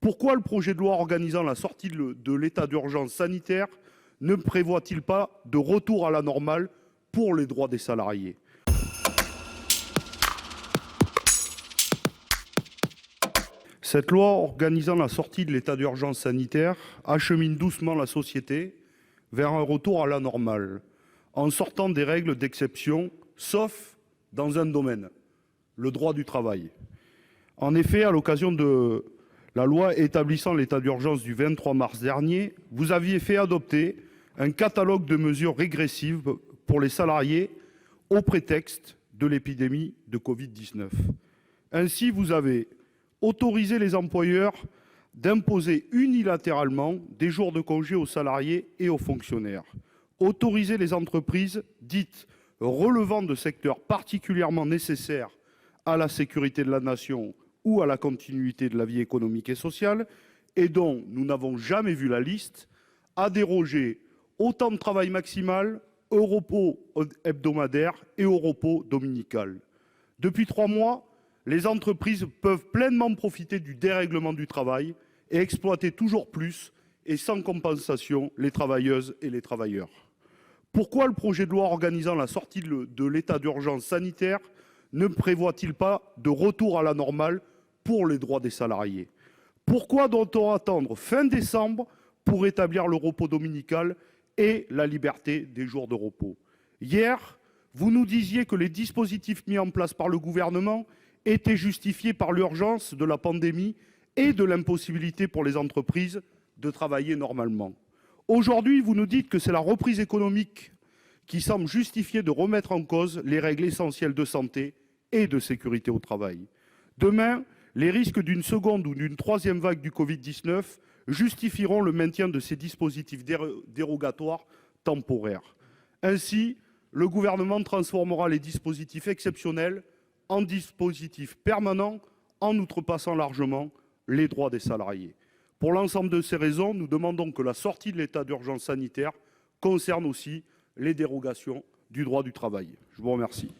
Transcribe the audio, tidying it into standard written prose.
Pourquoi le projet de loi organisant la sortie de l'état d'urgence sanitaire ne prévoit-il pas de retour à la normale pour les droits des salariés ? Cette loi organisant la sortie de l'état d'urgence sanitaire achemine doucement la société vers un retour à la normale, en sortant des règles d'exception, sauf dans un domaine, le droit du travail. En effet, à l'occasion de la loi établissant l'état d'urgence du 23 mars dernier, vous aviez fait adopter un catalogue de mesures régressives pour les salariés au prétexte de l'épidémie de Covid-19. Ainsi, vous avez autorisé les employeurs d'imposer unilatéralement des jours de congé aux salariés et aux fonctionnaires, autorisé les entreprises dites relevant de secteurs particulièrement nécessaires à la sécurité de la nation ou à la continuité de la vie économique et sociale, et dont nous n'avons jamais vu la liste, à déroger au temps de travail maximal, au repos hebdomadaire et au repos dominical. Depuis 3 mois, les entreprises peuvent pleinement profiter du dérèglement du travail et exploiter toujours plus et sans compensation les travailleuses et les travailleurs. Pourquoi le projet de loi organisant la sortie de l'état d'urgence sanitaire ne prévoit-il pas de retour à la normale pour les droits des salariés ? Pourquoi doit-on attendre fin décembre pour rétablir le repos dominical et la liberté des jours de repos ? Hier, vous nous disiez que les dispositifs mis en place par le gouvernement étaient justifiés par l'urgence de la pandémie et de l'impossibilité pour les entreprises de travailler normalement. Aujourd'hui, vous nous dites que c'est la reprise économique qui semble justifier de remettre en cause les règles essentielles de santé et de sécurité au travail. Demain, les risques d'une seconde ou d'une troisième vague du Covid-19 justifieront le maintien de ces dispositifs dérogatoires temporaires. Ainsi, le gouvernement transformera les dispositifs exceptionnels en dispositifs permanents, en outrepassant largement les droits des salariés. Pour l'ensemble de ces raisons, nous demandons que la sortie de l'état d'urgence sanitaire concerne aussi les dérogations du droit du travail. Je vous remercie.